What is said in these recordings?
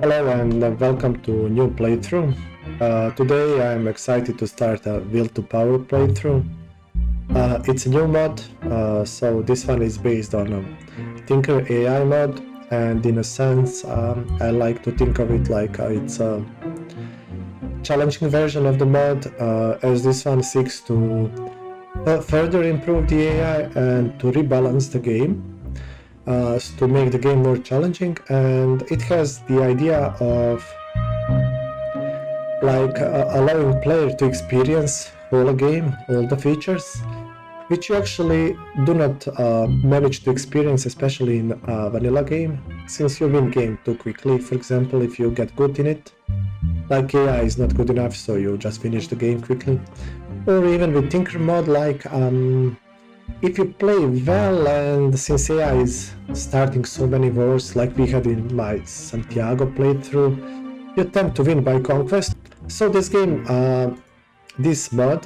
Hello and welcome to a new playthrough. Today I'm excited to start a Will to Power playthrough. It's a new mod, so this one is based on a Tinker AI mod, and in a sense I like to think of it like it's a challenging version of the mod, as this one seeks to further improve the AI and to rebalance the game. To make the game more challenging, and it has the idea of allowing player to experience whole game, all the features, which you actually do not manage to experience, especially in a vanilla game, since you win game too quickly. For example, if you get good in it, like AI is not good enough, so you just finish the game quickly. Or even with Tinker mod, if you play well, and since AI is starting so many wars like we had in my Santiago playthrough, you tend to win by conquest. So this game, this mod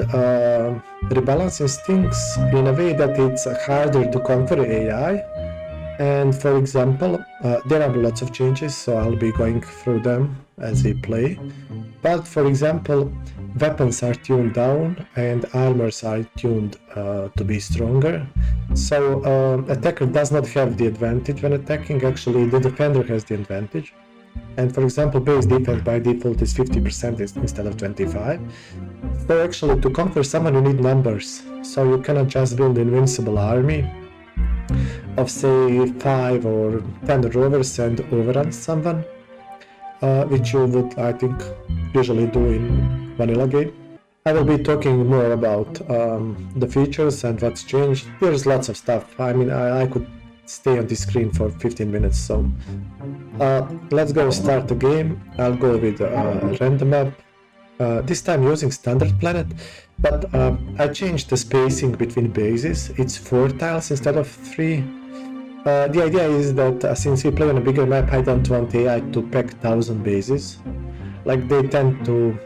rebalances things in a way that it's harder to conquer AI. And for example, there are lots of changes, so I'll be going through them as we play. But for example, weapons are tuned down and armors are tuned to be stronger. So attacker does not have the advantage when attacking, actually the defender has the advantage. And for example, base defense by default is 50% instead of 25%. So actually to conquer someone you need numbers, so you cannot just build invincible army of say 5 or 10 rovers and overrun someone, which you would, I think, usually do in vanilla game. I will be talking more about the features and what's changed. There's lots of stuff. I mean, I could stay on the screen for 15 minutes, so let's go start the game. I'll go with random map, this time using standard planet, but I changed the spacing between bases. It's 4 tiles instead of 3. The idea is that since we play on a bigger map, I don't want AI to pack 1000 bases. Like they tend to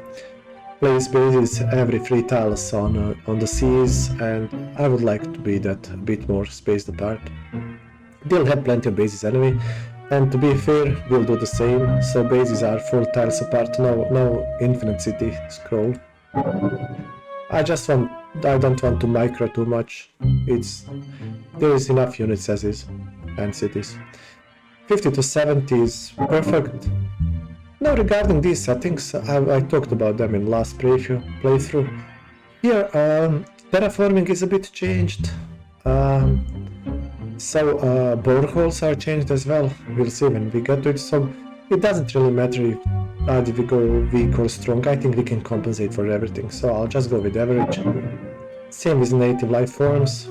place bases every 3 tiles on the seas, and I would like to be that a bit more spaced apart. They'll have plenty of bases anyway, and to be fair, we'll do the same, so bases are 4 tiles apart, no infinite city scroll. I don't want to micro too much. There is enough units as is, and cities. 50 to 70 is perfect. Now regarding these settings, I talked about them in last playthrough. Here, terraforming is a bit changed. Boreholes are changed as well. We'll see when we get to it. So it doesn't really matter if either we go weak or strong. I think we can compensate for everything. So I'll just go with average. Same with native life forms.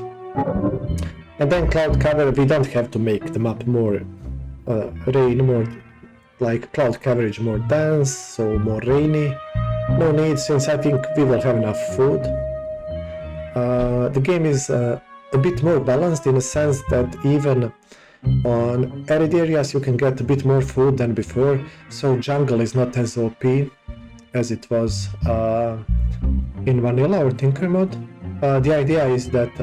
And then cloud cover, we don't have to make the map more rain, more like cloud coverage more dense, so more rainy. No need, since I think we will have enough food. The game is a bit more balanced in a sense that even on arid areas you can get a bit more food than before, so jungle is not as OP as it was in vanilla or Tinker mod. The idea is that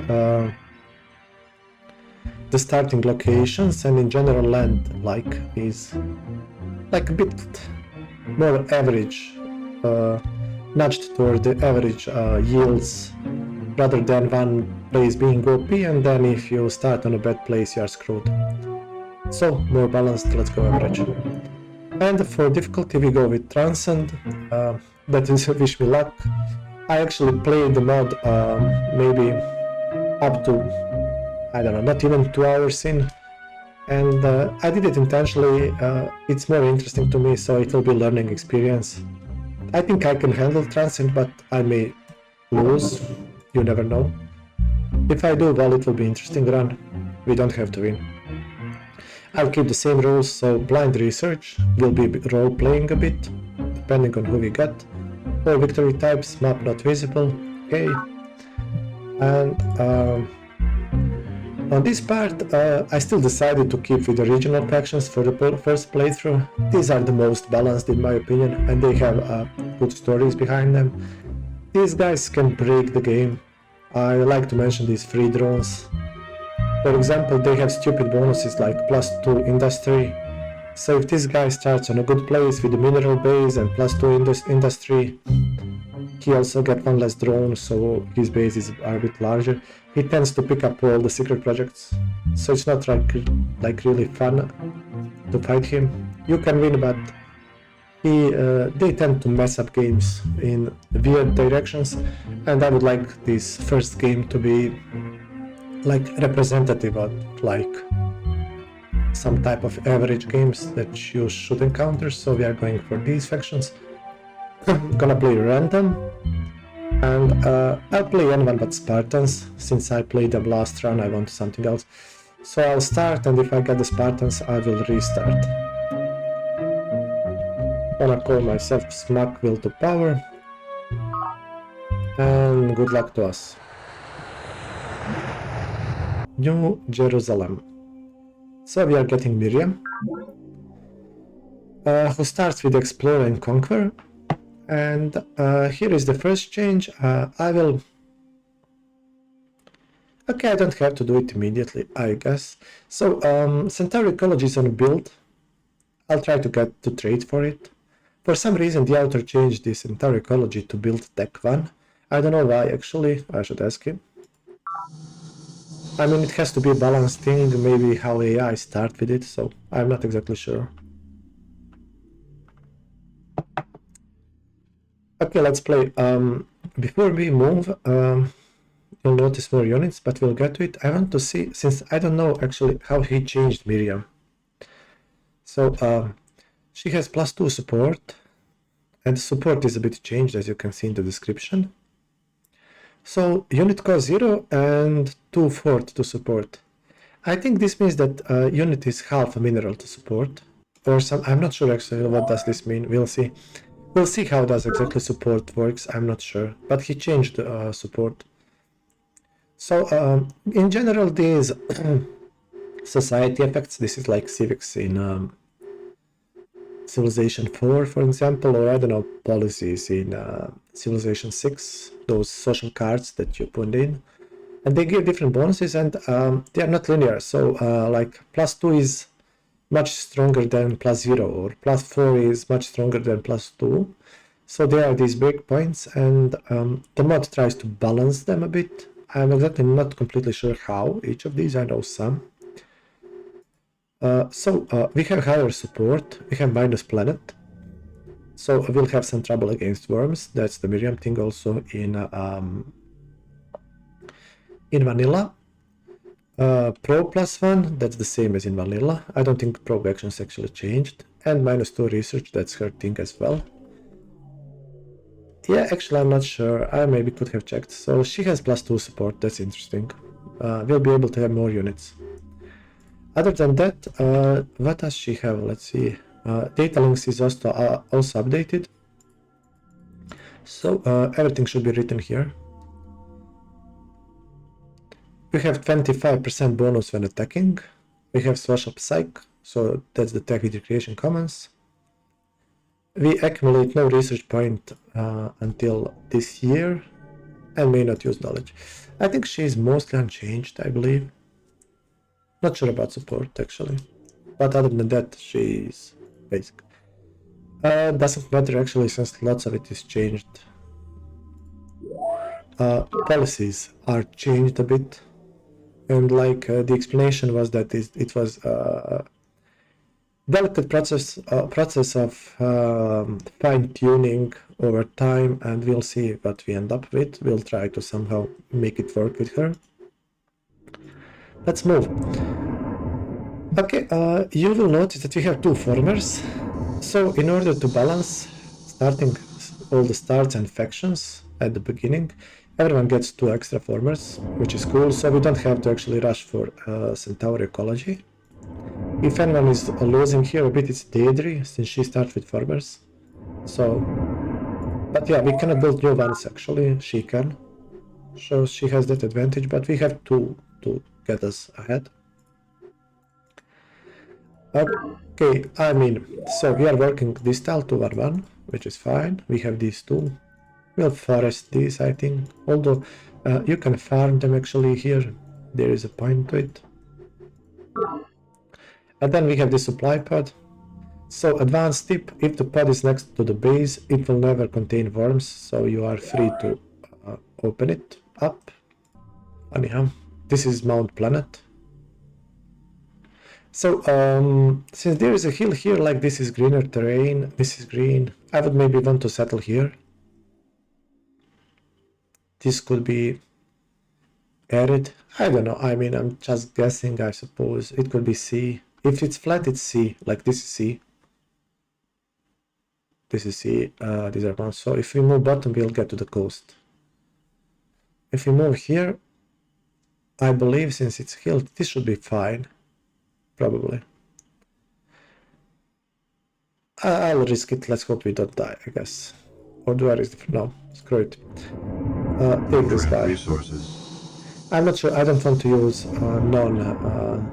the starting locations and in general land is like a bit more average, nudged toward the average yields, rather than one place being OP and then if you start on a bad place you are screwed. So more balanced, let's go average. And for difficulty we go with Transcend, that is wish me luck. I actually played the mod maybe up to, I don't know, not even 2 hours in. And I did it intentionally. It's more interesting to me, so it will be a learning experience. I think I can handle Transcend, but I may lose. You never know. If I do well, it will be interesting run. We don't have to win. I'll keep the same rules, so blind research will be role-playing a bit, depending on who we get. All victory types, map not visible, okay. And on this part, I still decided to keep with the regional factions for the first playthrough. These are the most balanced in my opinion, and they have good stories behind them. These guys can break the game. I like to mention these free drones. For example, they have stupid bonuses like +2 industry, So if this guy starts on a good place with the mineral base and +2 industry, he also gets one less drone, so his bases are a bit larger. He tends to pick up all the secret projects, so it's not like really fun to fight him. You can win, but they tend to mess up games in weird directions, and I would like this first game to be like representative of like some type of average games that you should encounter. So we are going for these factions. Gonna play random, and I'll play N1 but Spartans. Since I played them last run, I want something else. So I'll start, and if I get the Spartans, I will restart. Gonna call myself Smack Will to Power, and good luck to us. New Jerusalem. So we are getting Miriam, who starts with Explore and Conquer, and here is the first change. Okay, I don't have to do it immediately, I guess. So Centauri ecology is on a build. I'll try to get to trade for it. For some reason the author changed this Centauri ecology to build Pt1. I don't know why actually, I should ask him. I mean, it has to be a balanced thing, maybe how AI start with it, so I'm not exactly sure. Okay, let's play. Before we move, you'll notice more units, but we'll get to it. I want to see, since I don't know actually how he changed Miriam. So she has +2 support, and support is a bit changed as you can see in the description. So unit cost 0 and 2 fort to support. I think this means that unit is half a mineral to support, or some. I'm not sure actually what does this mean. We'll see. We'll see how does exactly support works. I'm not sure, but he changed support. So in general, these society effects. This is like civics in Civilization 4, for example, or I don't know, policies in Civilization 6, those social cards that you put in, and they give different bonuses, and they are not linear. So like +2 is much stronger than +0, or +4 is much stronger than +2. So there are these breakpoints, and the mod tries to balance them a bit. I'm exactly not completely sure how each of these. I know some. We have higher support, we have minus planet, so we'll have some trouble against worms. That's the Miriam thing also in vanilla. Pro +1, that's the same as in vanilla. I don't think probe actions actually changed. And -2 research, that's her thing as well. Yeah, actually I'm not sure, I maybe could have checked. So she has +2 support, that's interesting. We'll be able to have more units. Other than that, what does she have? Let's see. Data links is also updated. So everything should be written here. We have 25% bonus when attacking. We have social psych, so that's the tech with recreation commons. We accumulate no research point until this year, and may not use knowledge. I think she is mostly unchanged, I believe. Not sure about support actually, but other than that, she's basic. Doesn't matter actually, since lots of it is changed. Policies are changed a bit, and like the explanation was that it was delicate process of fine-tuning over time, and we'll see what we end up with. We'll try to somehow make it work with her. Let's move. Okay, you will notice that we have 2 formers. So in order to balance, starting all the starts and factions at the beginning, everyone gets 2 extra formers, which is cool, so we don't have to actually rush for Centauri ecology. If anyone is losing here a bit, it's Daedry, since she starts with formers. So, but yeah, we cannot build new ones actually, she can. So she has that advantage, but we have 2 to get us ahead. Okay, I mean, so we are working this style 2-1-1, which is fine. We have these 2. We'll forest these, I think. Although you can farm them actually here. There is a point to it. And then we have the supply pod. So advanced tip, if the pod is next to the base, it will never contain worms, so you are free to open it up. Anyhow, this is Mount Planet. So since there is a hill here, like this is greener terrain, this is green, I would maybe want to settle here. This could be arid, I don't know, I mean I'm just guessing, I suppose. It could be C. If it's flat, it's C, like this is C. This is C, these are mountains. So if we move bottom, we'll get to the coast. If we move here, I believe since it's hill, this should be fine. Probably. I'll risk it, let's hope we don't die, I guess. Or do I risk it? No, screw it. Take this guy. Resources. I'm not sure, I don't want to use non-combat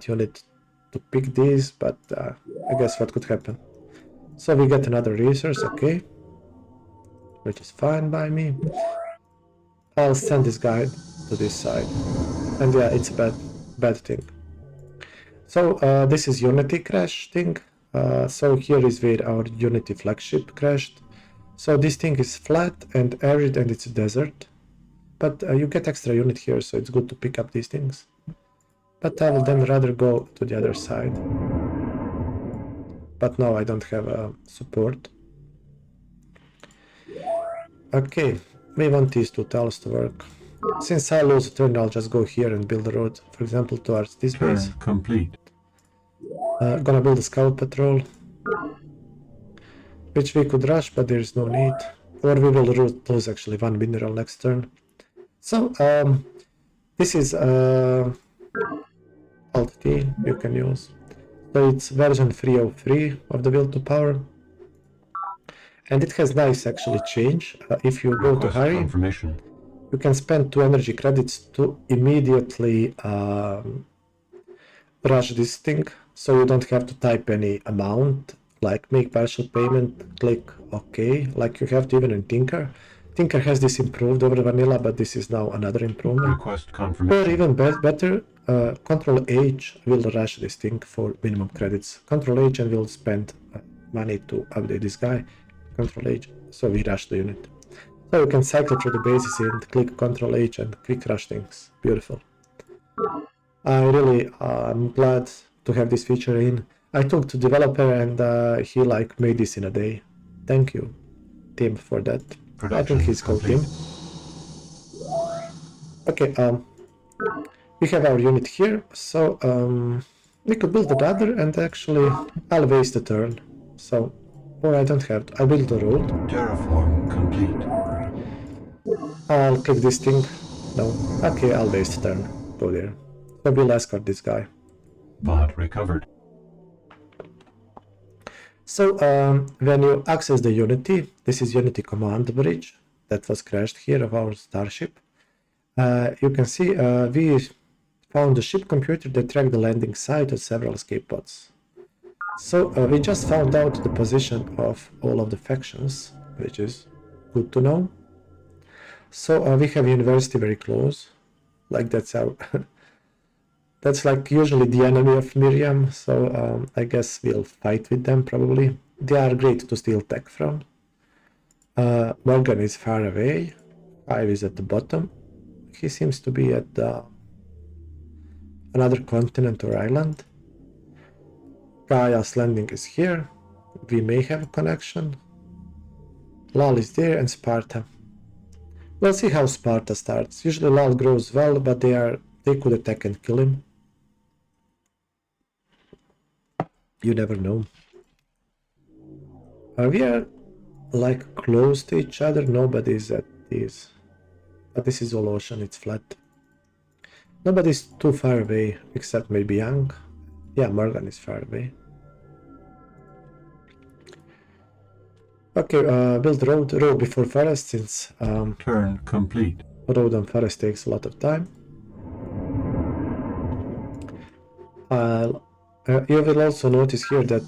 unit to pick these, but I guess what could happen. So we get another resource, okay. Which is fine by me. I'll send this guy to this side. And yeah, it's a bad thing. So this is Unity crash thing. So here is where our Unity flagship crashed. So this thing is flat and arid and it's a desert. But you get extra unit here, so it's good to pick up these things. But I will then rather go to the other side. But now I don't have support. Okay, we want these two tiles to work. Since I lose a turn, I'll just go here and build a road, for example, towards this base. Turn complete. Gonna build a scout patrol, which we could rush, but there is no need. Or we will lose actually one mineral next turn. So this is Alt T you can use. So it's version 303 of the Will to Power. And it has nice actually change. If you go to hurry, you can spend 2 energy credits to immediately rush this thing. So you don't have to type any amount, like make partial payment, click OK, like you have to even in Tinker. Tinker has this improved over vanilla, but this is now another improvement. Request confirmation. Or even better, Control H will rush this thing for minimum credits. Control H and we'll spend money to update this guy. Control H, so we rush the unit. So you can cycle through the bases and click Control H and quick rush things. Beautiful. I really am glad to have this feature in. I talked to developer and he like made this in a day. Thank you, Tim, for that. I think he's called Tim. Okay, we have our unit here, so we could build another and actually I'll waste a turn. So, or I don't have to. I build the road. Terraform complete. I'll click this thing. No. Okay, I'll waste a turn. Go there. So we'll escort this guy. Bot recovered. So when you access the Unity, this is Unity command bridge that was crashed here of our starship. You can see we found a ship computer that tracked the landing site at several escape pods. So we just found out the position of all of the factions, which is good to know. So we have university very close, like that's our that's like usually the enemy of Miriam, so I guess we'll fight with them probably. They are great to steal tech from. Morgan is far away, 5 is at the bottom. He seems to be at another continent or island. Gaia's landing is here. We may have a connection. Lal is there and Sparta. We'll see how Sparta starts. Usually Lal grows well, but they could attack and kill him. You never know. We are like close to each other. Nobody's at this. But this is all ocean, it's flat. Nobody's too far away, except maybe Young. Yeah, Morgan is far away. Okay, build road before forest, since turn complete. Road and forest takes a lot of time. You will also notice here that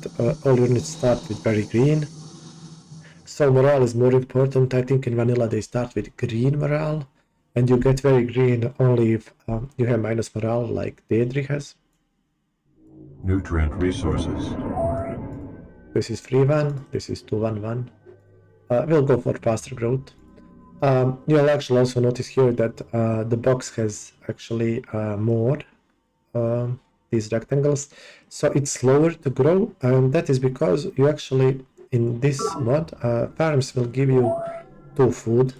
all units start with very green. So morale is more important. I think in vanilla they start with green morale. And you get very green only if you have minus morale like Daedry has. Nutrient resources. This is 3-1, this is 2-1-1. We'll go for faster growth. You'll actually also notice here that the box has actually more these rectangles, so it's slower to grow, and that is because you actually, in this mod, farms will give you 2 food,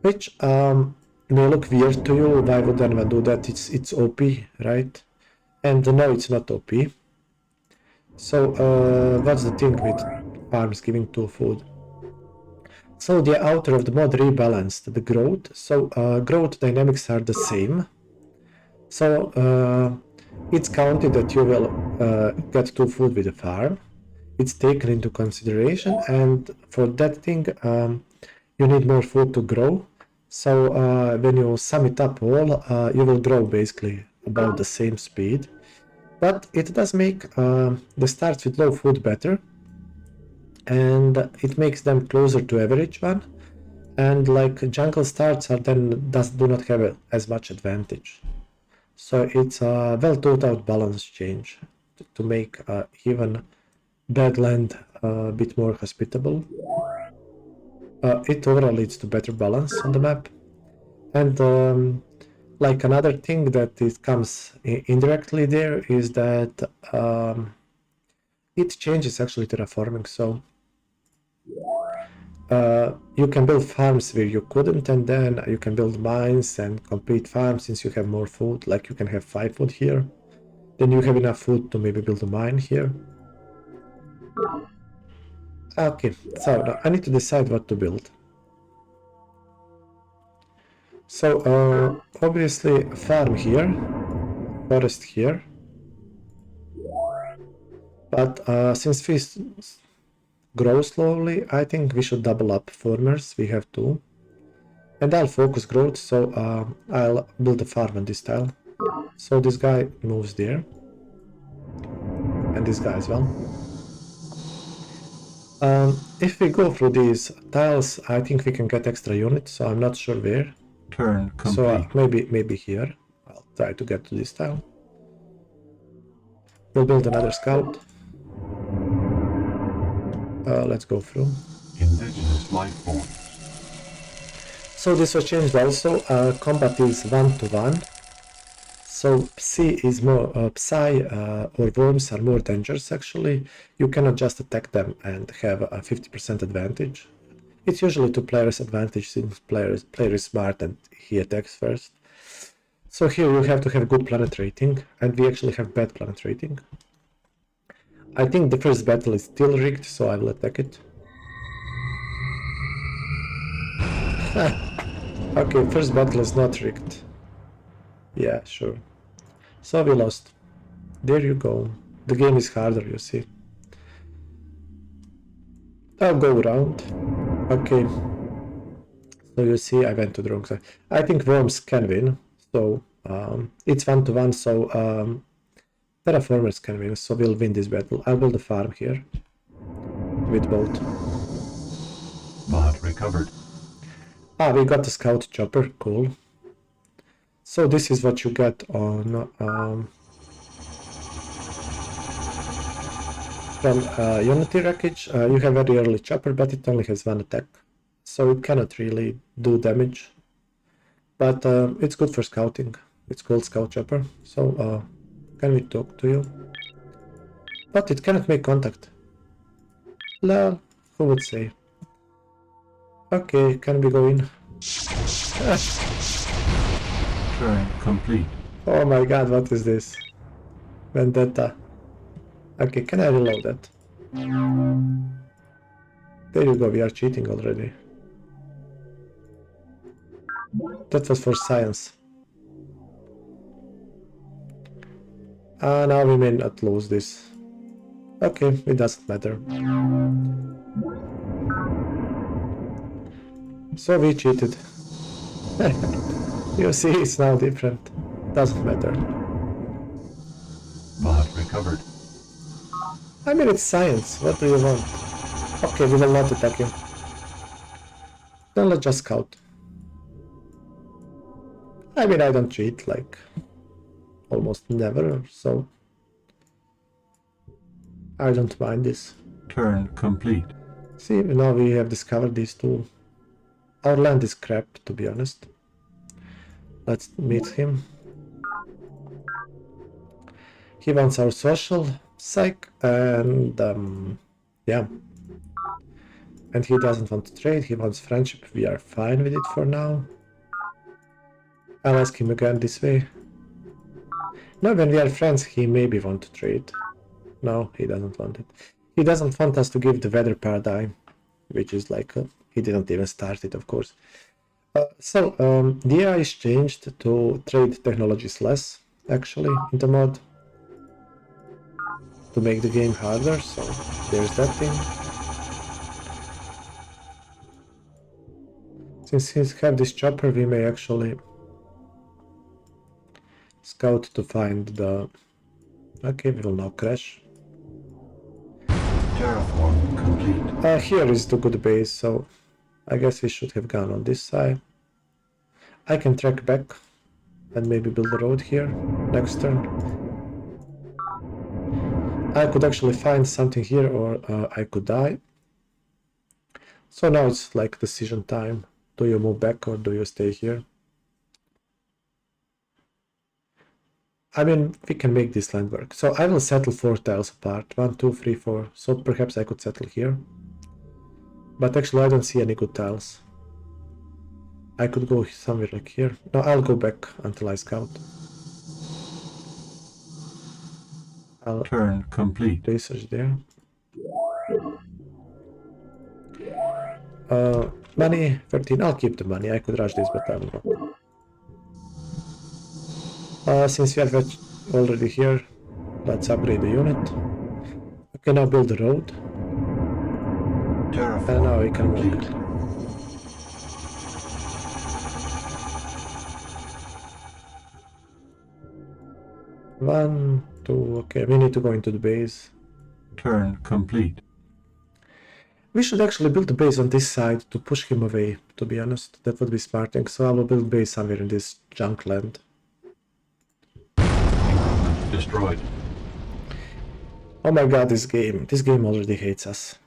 which may look weird to you. Why would anyone do that? It's OP, right? And no, it's not OP. So what's the thing with farms giving 2 food? So the author of the mod rebalanced the growth, so growth dynamics are the same. So it's counted that you will get 2 food with the farm. It's taken into consideration, and for that thing you need more food to grow. So when you sum it up all, you will grow basically about the same speed. But it does make the starts with low food better, and it makes them closer to average one. And like jungle starts are then do not have as much advantage. So it's a well thought out balance change to make even bad land a bit more hospitable. It overall leads to better balance on the map. And like another thing that it comes indirectly there is that it changes actually terraforming. So you can build farms where you couldn't, and then you can build mines and complete farms since you have more food. Like you can have 5 food here, then you have enough food to maybe build a mine here. Okay, so now I need to decide what to build. So obviously farm here, forest here, but since we grow slowly, I think we should double up farmers. We have 2, and I'll focus growth, so I'll build a farm on this tile. So this guy moves there, and this guy as well. If we go through these tiles, I think we can get extra units, so I'm not sure where. Turn complete. So maybe here. I'll try to get to this tile. We'll build another scout. Let's go through. Indigenous life forms. So this was changed also. Combat is 1-to-1. So Psi is more Psi or worms are more dangerous actually. You cannot just attack them and have a 50% advantage. It's usually to player's advantage since player is smart and he attacks first. So here you have to have good planet rating, and we actually have bad planet rating. I think the first battle is still rigged, so I will attack it. Okay, first battle is not rigged. Yeah, sure. So we lost. There you go. The game is harder, you see. I'll go around. Okay. So you see, I went to the wrong side. I think worms can win. So it's 1-to-1, so terraformers can win. So we'll win this battle. I'll build a farm here with both. Mod recovered. Ah, we got the scout chopper. Cool. So this is what you get on from Unity wreckage. You have very early chopper, but it only has 1 attack, so it cannot really do damage. But it's good for scouting. It's called scout chopper. So can we talk to you? But it cannot make contact. Lol, who would say? Okay, can we go in? Turn complete. Oh my god, what is this? Vendetta. Okay, can I reload that? There you go, we are cheating already. That was for science. Now we may not lose this. Okay, it doesn't matter. So we cheated. You see, it's now different. Doesn't matter. Mod recovered. I mean, it's science. What do you want? Okay, we will not attack him. Then let's just scout. I mean, I don't cheat, like, almost never, so... I don't mind this. Turn complete. See, now we have discovered these two. Our land is crap, to be honest. Let's meet him. He wants our social psych, and yeah. And he doesn't want to trade, he wants friendship. We are fine with it for now. I'll ask him again this way. No, when we are friends, he maybe want to trade. No, he doesn't want it. He doesn't want us to give the weather paradigm, which is like, he didn't even start it, of course. The AI is changed to trade technologies less, actually, in the mod. To make the game harder, so there's that thing. Since we have this chopper, we may actually scout to find the... Okay, we will now crash. Terraform complete. Here is the good base, so I guess we should have gone on this side. I can track back and maybe build a road here next turn. I could actually find something here, or I could die. So now it's like decision time. Do you move back or do you stay here? I mean, we can make this land work. So I will settle 4 tiles apart. 1, 2, 3, 4. So perhaps I could settle here. But actually I don't see any good tiles. I could go somewhere like here. No, I'll go back until I scout. I'll Turn complete. research there. Money, 13. I'll keep the money. I could rush this, but I will not. Since we are already here, let's upgrade the unit. Okay, now build the road. And now we can complete. work. One, two, okay, we need to go into the base. Turn complete. We should actually build the base on this side to push him away, to be honest. That would be smart thing. So I will build base somewhere in this junk land. Equipment destroyed. Oh my god, this game already hates us.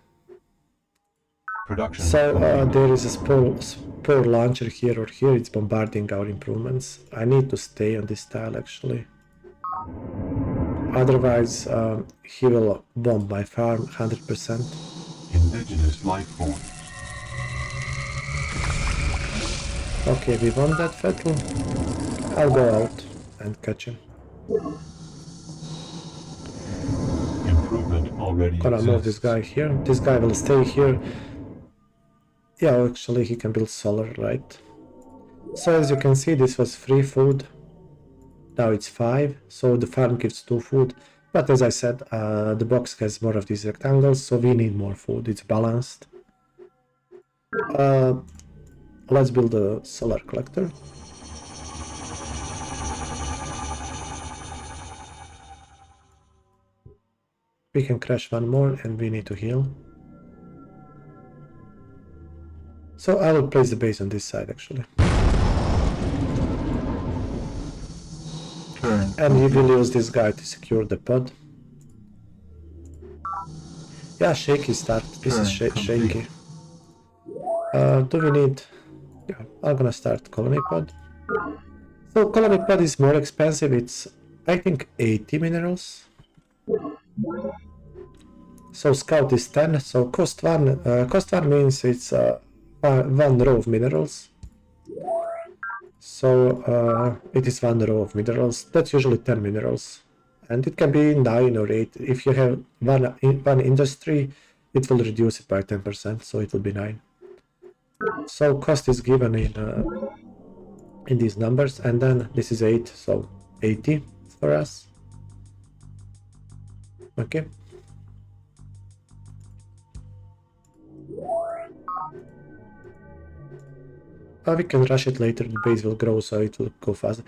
Production So complete. there is a spore launcher here or here, it's bombarding our improvements. I need to stay on this tile actually. Otherwise he will bomb my farm 100%. Indigenous life forms. Okay, we won that battle. I'll go out and catch him. Improvement already Gonna move this exists. guy here. This guy will stay here. Yeah, actually he can build solar, right? So as you can see, this was 3 food. Now it's 5, so the farm gives 2 food. But as I said, the box has more of these rectangles, so we need more food. It's balanced. Let's build a solar collector. We can crash one more and we need to heal. So I will place the base on this side actually. Turn And we will use this guy to secure the pod. Yeah, shaky start. This is shaky. Do we need... Yeah, I'm gonna start colony pod. So colony pod is more expensive. It's, I think, 80 minerals. So scout is 10. So cost 1 means it's 1 row of minerals. So it is 1 row of minerals. That's usually 10 minerals. And it can be 9 or 8. If you have one industry, it will reduce it by 10%, so it will be 9. So cost is given in these numbers, and then this is 8, so 80 for us. Okay. We can rush it later, the base will grow, so it will go faster.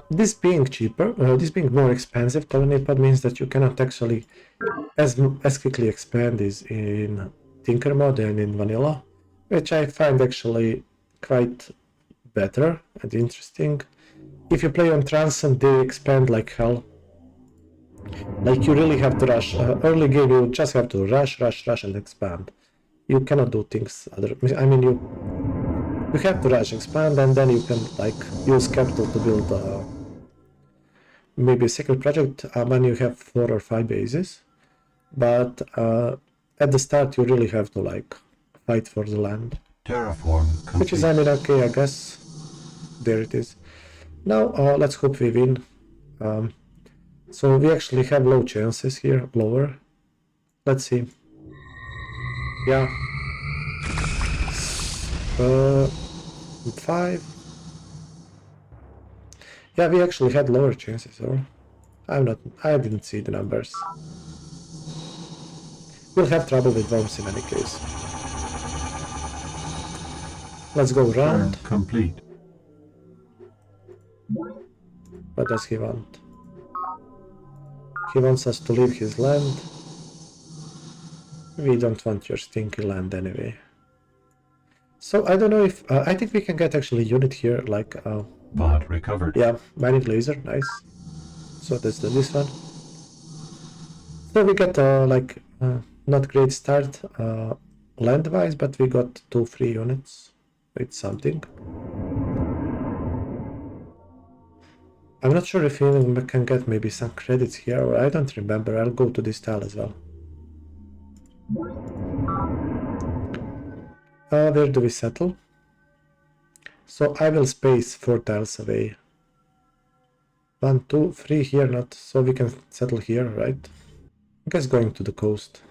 This being cheaper, this being more expensive, colony pod means that you cannot actually as quickly expand this in Tinker mode and in vanilla, which I find actually quite better and interesting. If you play on Transcend, they expand like hell. Like you really have to rush. Early game you just have to rush and expand. You cannot do things other. I mean you have to rush, expand, and then you can like use capital to build maybe a second project when you have 4 or 5 bases. But at the start you really have to like fight for the land. Terraform Which is, complete. I mean, okay, I guess. There it is. Now let's hope we win. So we actually have low chances here, lower. Let's see. Yeah. 5. Yeah, we actually had lower chances, or I didn't see the numbers. We'll have trouble with worms in any case. Let's go Turn round. complete. What does he want? He wants us to leave his land. We don't want your stinky land anyway. So I don't know if I think we can get actually unit here, like Bot recovered. yeah, mining laser, nice. So that's this one. So we got like not great start land-wise, but we got 2 free units. It's something. I'm not sure if we can get maybe some credits here, or I don't remember. I'll go to this tile as well. Where do we settle? So I will space 4 tiles away. 1, 2, 3 here, not so we can settle here, right? I guess going to the coast.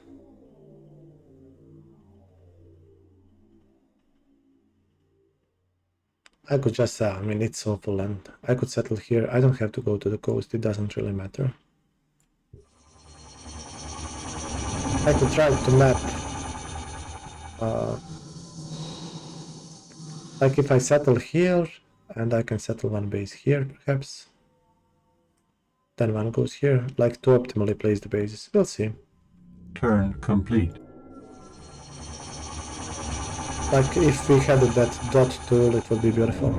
I could just, I mean, it's awful land. I could settle here. I don't have to go to the coast. It doesn't really matter. I could try to map. Like if I settle here, and I can settle one base here, perhaps. Then one goes here, like to optimally place the bases. We'll see. Turn complete. Like if we had that dot tool, it would be beautiful.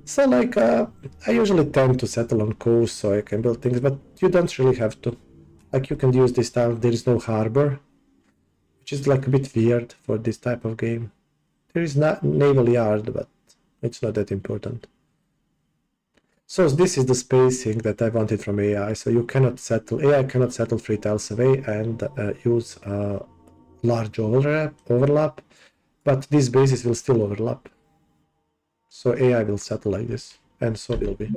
So like I usually tend to settle on coast so I can build things, but you don't really have to. Like you can use this tile. There is no harbor, which is like a bit weird for this type of game. There is not naval yard, but it's not that important. So this is the spacing that I wanted from AI. So you cannot settle, AI cannot settle 3 tiles away and use large overlap, but these bases will still overlap. So AI will settle like this, and so will be.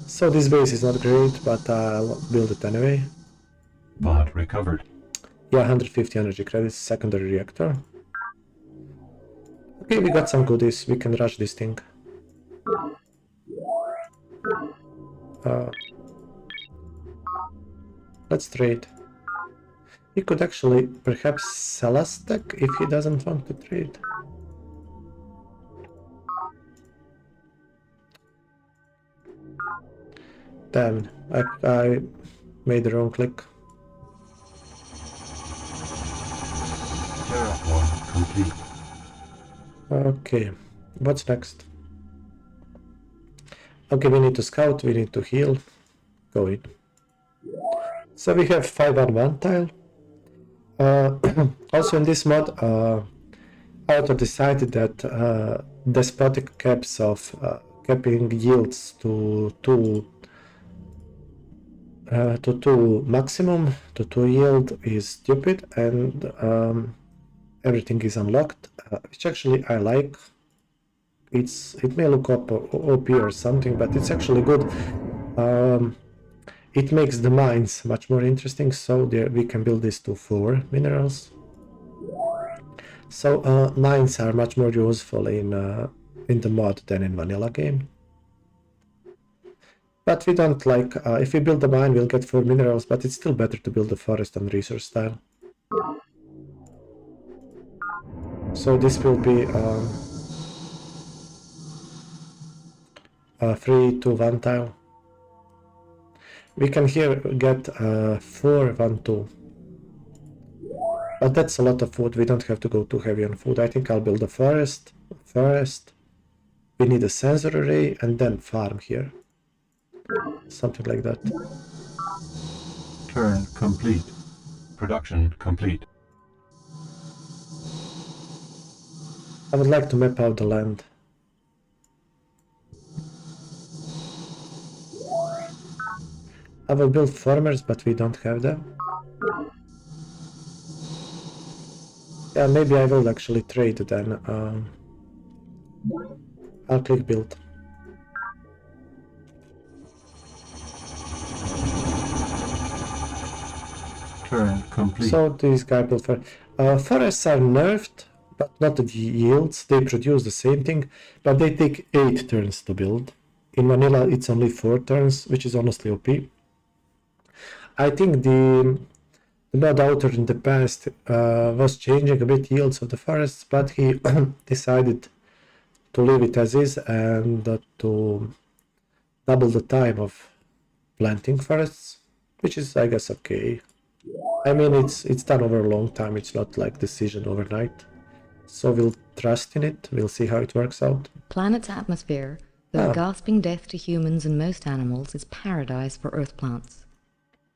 So this base is not great, but I'll build it anyway. Bot recovered. Yeah, 150 energy credits, secondary reactor. Okay, we got some goodies, we can rush this thing. Let's trade. He could actually perhaps sell us tech if he doesn't want to trade. Damn, I made the wrong click. Terraform complete. Okay, what's next? Okay, we need to scout, we need to heal. Go in. So we have 5 on 1 tile. Also in this mod, author decided that despotic caps of capping yields to 2 maximum, to 2 yield is stupid, and everything is unlocked, which actually I like. It may look OP or something, but it's actually good. It makes the mines much more interesting, so there we can build this to 4 minerals. So mines are much more useful in the mod than in vanilla game. But we don't like, if we build a mine we'll get 4 minerals, but it's still better to build a forest and resource style. So this will be 3 to 1 tile. We can here get 4, 1, 2. But that's a lot of food, we don't have to go too heavy on food. I think I'll build a forest, we need a sensor array and then farm here. Something like that. Turn complete. Production complete. I would like to map out the land. I will build farmers, but we don't have them. Yeah, maybe I will actually trade then. I'll click build. Turn complete. So this guy built forests are nerfed, but not the yields. They produce the same thing, but they take 8 turns to build. In vanilla, it's only 4 turns, which is honestly OP. I think the node author in the past was changing a bit yields of the forests, but he decided to leave it as is and to double the time of planting forests, which is, I guess, okay. I mean, it's done over a long time. It's not like decision overnight. So we'll trust in it. We'll see how it works out. Planet's atmosphere, though gasping death to humans and most animals, is paradise for earth plants.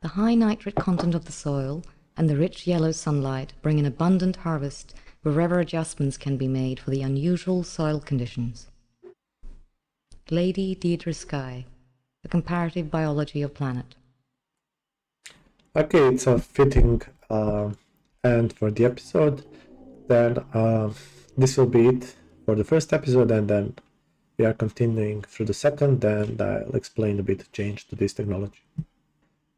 The high nitrate content of the soil and the rich yellow sunlight bring an abundant harvest wherever adjustments can be made for the unusual soil conditions. Lady Deidre Sky, The Comparative Biology of Planet. Okay, it's a fitting end for the episode. Then this will be it for the first episode, and then we are continuing through the second, and I'll explain a bit change to this technology.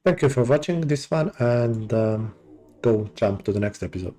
Thank you for watching this one, and go jump to the next episode.